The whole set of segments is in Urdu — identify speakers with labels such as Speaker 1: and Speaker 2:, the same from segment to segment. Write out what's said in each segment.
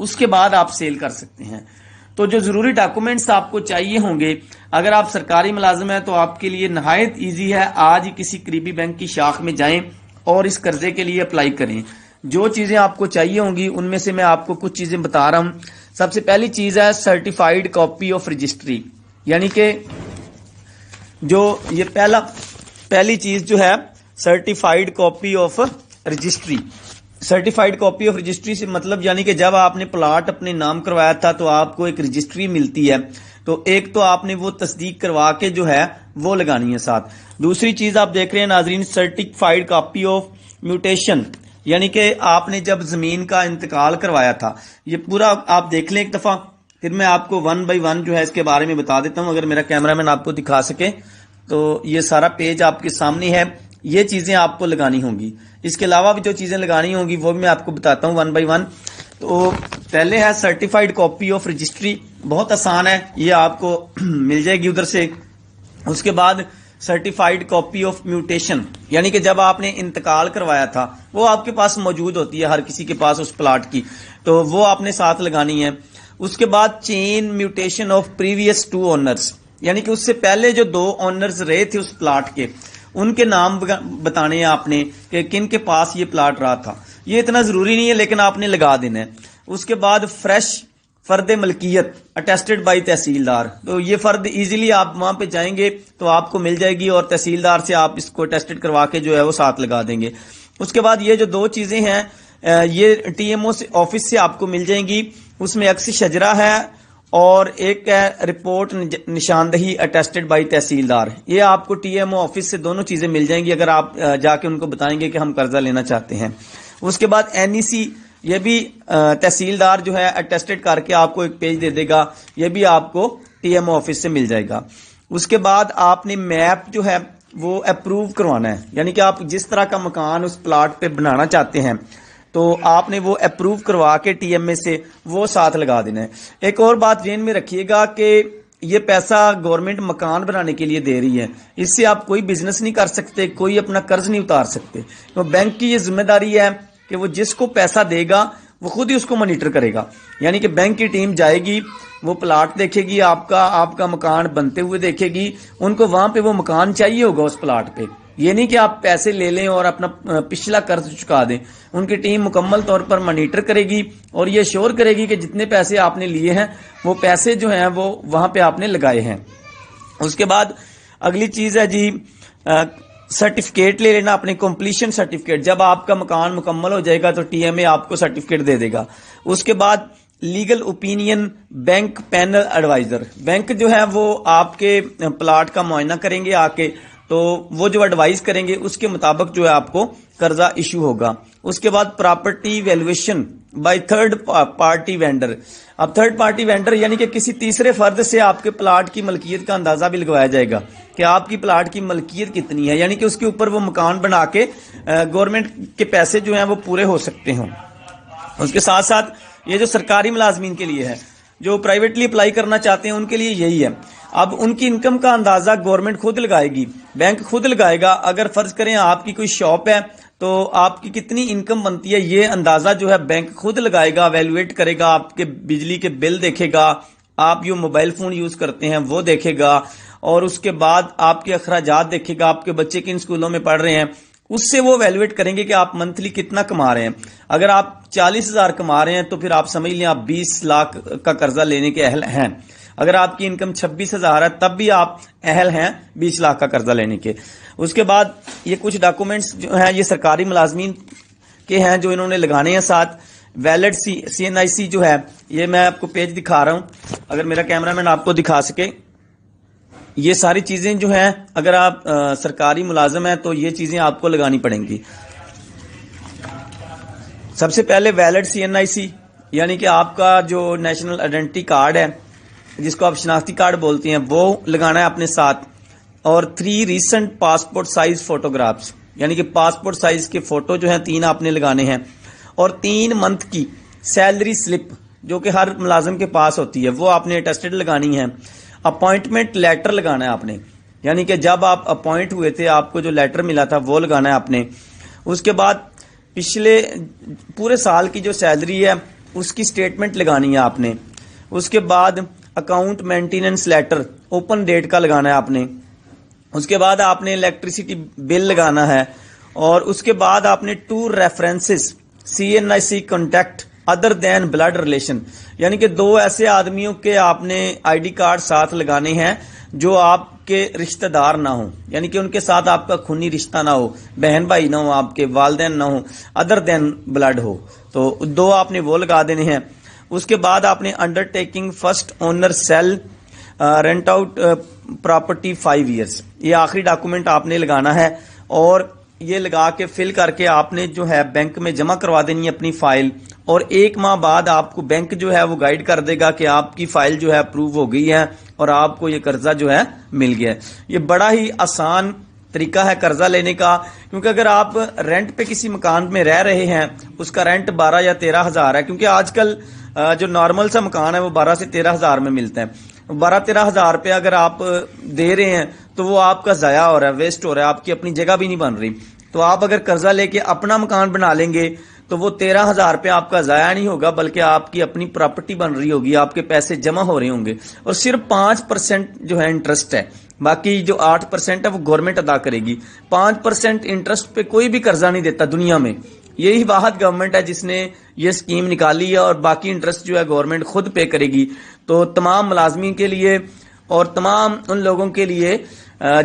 Speaker 1: اس کے بعد آپ سیل کر سکتے ہیں۔ تو جو ضروری ڈاکومنٹس آپ کو چاہیے ہوں گے، اگر آپ سرکاری ملازم ہیں تو آپ کے لیے نہایت ایزی ہے، آج ہی کسی قریبی بینک کی شاخ میں جائیں اور اس قرضے کے لیے اپلائی کریں۔ جو چیزیں آپ کو چاہیے ہوں گی ان میں سے میں آپ کو کچھ چیزیں بتا رہا ہوں۔ سب سے پہلی چیز ہے سرٹیفائیڈ کاپی آف رجسٹری، یعنی کہ جو یہ پہلی چیز جو ہے certified copy of registry. Certified copy of registry سے مطلب یعنی کہ جب آپ نے پلاٹ اپنے نام کروایا تھا تو آپ کو ایک رجسٹری ملتی ہے، تو ایک تو آپ نے وہ تصدیق کروا کے جو ہے وہ لگانی ہے ساتھ۔ دوسری چیز آپ دیکھ رہے ہیں ناظرین، سرٹیفائیڈ کاپی آف میوٹیشن، یعنی کہ آپ نے جب زمین کا انتقال کروایا تھا، یہ پورا آپ دیکھ لیں ایک دفعہ، پھر میں آپ کو 1 بائی 1 جو ہے اس کے بارے میں بتا دیتا ہوں، اگر میرا کیمرہ مین آپ کو دکھا سکے تو یہ سارا پیج آپ کے سامنے ہے۔ یہ چیزیں آپ کو لگانی ہوں گی، اس کے علاوہ بھی جو چیزیں لگانی ہوں گی وہ بھی میں آپ کو بتاتا ہوں 1 بائی 1۔ تو پہلے ہے سرٹیفائیڈ کاپی آف رجسٹری، بہت آسان ہے، یہ آپ کو مل جائے گی ادھر سے۔ اس کے بعد سرٹیفائیڈ کاپی آف میوٹیشن، یعنی کہ جب آپ نے انتقال کروایا تھا وہ آپ کے پاس موجود ہوتی ہے، ہر کسی کے پاس اس پلاٹ کی، تو وہ آپ نے ساتھ لگانی ہے۔ اس کے بعد چین میوٹیشن آف پریویس 2 اونرز، یعنی کہ اس سے پہلے جو 2 اونرز رہے تھے اس پلاٹ کے، ان کے نام بتانے ہیں آپ نے کہ کن کے پاس یہ پلاٹ رہا تھا۔ یہ اتنا ضروری نہیں ہے لیکن آپ نے لگا دینا ہے۔ اس کے بعد فریش فرد ملکیت اٹیسٹڈ بائی تحصیلدار، تو یہ فرد ایزیلی آپ وہاں پہ جائیں گے تو آپ کو مل جائے گی اور تحصیلدار سے آپ اس کو اٹیسٹڈ کروا کے جو ہے وہ ساتھ لگا دیں گے۔ اس کے بعد یہ جو 2 چیزیں ہیں یہ ٹی ایم او آفس سے آپ کو مل جائیں گی، اس میں عکس شجرہ ہے اور ایک ہے رپورٹ نشاندہی اٹیسٹڈ بائی تحصیلدار۔ یہ آپ کو ٹی ایم او آفس سے دونوں چیزیں مل جائیں گی اگر آپ جا کے ان کو بتائیں گے کہ ہم قرضہ لینا چاہتے ہیں۔ اس کے بعد این ای سی، یہ بھی تحصیلدار جو ہے اٹیسٹڈ کر کے آپ کو ایک پیج دے دے گا، یہ بھی آپ کو ٹی ایم او آفس سے مل جائے گا۔ اس کے بعد آپ نے میپ جو ہے وہ اپروو کروانا ہے، یعنی کہ آپ جس طرح کا مکان اس پلاٹ پہ بنانا چاہتے ہیں تو آپ نے وہ اپروو کروا کے ٹی ایم اے سے وہ ساتھ لگا دینا ہے۔ ایک اور بات ذہن میں رکھیے گا کہ یہ پیسہ گورنمنٹ مکان بنانے کے لیے دے رہی ہے، اس سے آپ کوئی بزنس نہیں کر سکتے، کوئی اپنا قرض نہیں اتار سکتے۔ تو بینک کی یہ ذمہ داری ہے کہ وہ جس کو پیسہ دے گا وہ خود ہی اس کو مانیٹر کرے گا، یعنی کہ بینک کی ٹیم جائے گی، وہ پلاٹ دیکھے گی، آپ کا مکان بنتے ہوئے دیکھے گی، ان کو وہاں پہ وہ مکان چاہیے ہوگا اس پلاٹ پہ، یہ نہیں کہ آپ پیسے لے لیں اور اپنا پچھلا قرض چکا دیں۔ ان کی ٹیم مکمل طور پر مانیٹر کرے گی اور یہ شور کرے گی کہ جتنے پیسے آپ نے لیے ہیں وہ پیسے جو ہیں وہ وہاں پہ آپ نے لگائے ہیں۔ اس کے بعد اگلی چیز ہے جی سرٹیفکیٹ لے لینا، اپنی کمپلیشن سرٹیفکیٹ، جب آپ کا مکان مکمل ہو جائے گا تو ٹی ایم اے آپ کو سرٹیفکیٹ دے دے گا۔ اس کے بعد legal opinion bank panel advisor, bank جو ہے وہ آپ کے پلاٹ کا معائنہ کریں گے آ کے، تو وہ جو ایڈوائز کریں گے اس کے مطابق جو ہے آپ کو قرضہ ایشو ہوگا۔ اس کے بعد property valuation by third party vendor, اب تھرڈ پارٹی وینڈر یعنی کہ کسی تیسرے فرد سے آپ کے پلاٹ کی ملکیت کا اندازہ بھی لگوایا جائے گا کہ آپ کی پلاٹ کی ملکیت کتنی ہے، یعنی کہ اس کے اوپر وہ مکان بنا کے گورنمنٹ کے پیسے جو ہیں وہ پورے ہو سکتے ہوں۔ اس کے ساتھ ساتھ یہ جو سرکاری ملازمین کے لیے ہے، جو پرائیویٹلی اپلائی کرنا چاہتے ہیں ان کے لیے یہی ہے۔ اب ان کی انکم کا اندازہ گورنمنٹ خود لگائے گی، بینک خود لگائے گا۔ اگر فرض کریں آپ کی کوئی شاپ ہے تو آپ کی کتنی انکم بنتی ہے یہ اندازہ جو ہے بینک خود لگائے گا، ویلویٹ کرے گا، آپ کے بجلی کے بل دیکھے گا، آپ جو موبائل فون یوز کرتے ہیں وہ دیکھے گا، اور اس کے بعد آپ کے اخراجات دیکھے گا، آپ کے بچے کن اسکولوں میں پڑھ رہے ہیں، اس سے وہ ویلویٹ کریں گے کہ آپ منتھلی کتنا کما رہے ہیں۔ اگر آپ 40,000 کما رہے ہیں تو پھر آپ سمجھ لیں آپ 20 لاکھ کا قرضہ لینے کے اہل ہیں۔ اگر آپ کی انکم 26,000 ہے تب بھی آپ اہل ہیں 20 لاکھ کا قرضہ لینے کے۔ اس کے بعد یہ کچھ ڈاکومنٹس جو ہیں یہ سرکاری ملازمین کے ہیں جو انہوں نے لگانے ہیں ساتھ۔ ویلڈ سی این آئی سی جو ہے یہ میں آپ کو پیج دکھا رہا ہوں، اگر میرا کیمرہ مین آپ کو دکھا سکے، یہ ساری چیزیں جو ہیں اگر آپ سرکاری ملازم ہیں تو یہ چیزیں آپ کو لگانی پڑیں گی۔ سب سے پہلے ویلڈ سی این آئی سی یعنی کہ آپ کا جو نیشنل آئیڈینٹی کارڈ ہے جس کو آپ شناختی کارڈ بولتے ہیں وہ لگانا ہے اپنے ساتھ، اور 3 ریسنٹ پاسپورٹ سائز فوٹوگرافز یعنی کہ پاسپورٹ سائز کے فوٹو جو ہیں 3 آپ نے لگانے ہیں، اور 3 منتھ کی سیلری سلپ جو کہ ہر ملازم کے پاس ہوتی ہے وہ آپ نے اٹیسٹڈ لگانی ہے۔ اپوائنٹمنٹ لیٹر لگانا ہے آپ نے، یعنی کہ جب آپ اپوائنٹ ہوئے تھے آپ کو جو لیٹر ملا تھا وہ لگانا ہے آپ نے۔ اس کے بعد پچھلے پورے سال کی جو سیلری ہے اس کی اسٹیٹمنٹ لگانی ہے آپ نے. اس کے بعد account maintenance letter open date کا لگانا ہے آپ نے. اس کے بعد آپ نے الیکٹریسٹی بل لگانا ہے. اور اس کے بعد آپ نے 2 ریفرنسز CNIC کانٹیکٹ ادر دین بلڈ ریلیشن، یعنی کہ 2 ایسے آدمیوں کے آپ نے ID کارڈ ساتھ لگانے ہیں جو آپ کے رشتہ دار نہ ہوں، یعنی کہ ان کے ساتھ آپ کا خونی رشتہ نہ ہو، بہن بھائی نہ ہو، آپ کے والدین نہ ہو، ادر دین بلڈ ہو. تو 2 آپ نے وہ لگا دینے ہیں. اس کے بعد آپ نے undertaking first owner sale rent out property 5 years, یہ آخری ڈاکومنٹ آپ نے لگانا ہے. اور یہ لگا کے فل کر کے آپ نے جو ہے بینک میں جمع کروا دینی ہے اپنی فائل. اور 1 ماہ بعد آپ کو بینک جو ہے وہ گائیڈ کر دے گا کہ آپ کی فائل جو ہے اپروو ہو گئی ہے اور آپ کو یہ قرضہ جو ہے مل گیا ہے. یہ بڑا ہی آسان طریقہ ہے قرضہ لینے کا، کیونکہ اگر آپ رینٹ پہ کسی مکان میں رہ رہے ہیں، اس کا رینٹ 12 یا 13 ہزار ہے، کیونکہ آج کل جو نارمل سا مکان ہے وہ 12 سے 13 ہزار میں ملتا ہے. 12-13 ہزار روپے اگر آپ دے رہے ہیں تو وہ آپ کا ضائع ہو رہا ہے، ویسٹ ہو رہا ہے، آپ کی اپنی جگہ بھی نہیں بن رہی. تو آپ اگر قرضہ لے کے اپنا مکان بنا لیں گے تو وہ 13 ہزار روپے آپ کا ضائع نہیں ہوگا، بلکہ آپ کی اپنی پراپرٹی بن رہی ہوگی، آپ کے پیسے جمع ہو رہے ہوں گے. اور صرف 5% جو ہے انٹرسٹ ہے، باقی جو 8% ہے وہ گورنمنٹ ادا کرے گی. 5% انٹرسٹ پہ کوئی بھی قرضہ نہیں دیتا دنیا میں. یہی واحد گورنمنٹ ہے جس نے یہ اسکیم نکالی ہے، اور باقی انٹرسٹ جو ہے گورنمنٹ خود پے کرے گی. تو تمام ملازمین کے لیے اور تمام ان لوگوں کے لیے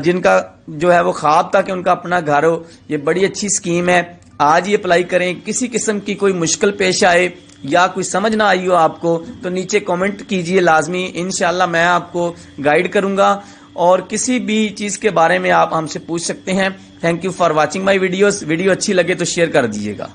Speaker 1: جن کا جو ہے وہ خواب تھا کہ ان کا اپنا گھر ہو، یہ بڑی اچھی اسکیم ہے. آج یہ اپلائی کریں. کسی قسم کی کوئی مشکل پیش آئے یا کوئی سمجھ نہ آئی ہو آپ کو تو نیچے کامنٹ کیجئے لازمی، انشاءاللہ میں آپ کو گائیڈ کروں گا. اور کسی بھی چیز کے بارے میں آپ ہم سے پوچھ سکتے ہیں. Thank you for watching my videos. Video اچھی لگے تو شیئر کر دیجیے گا.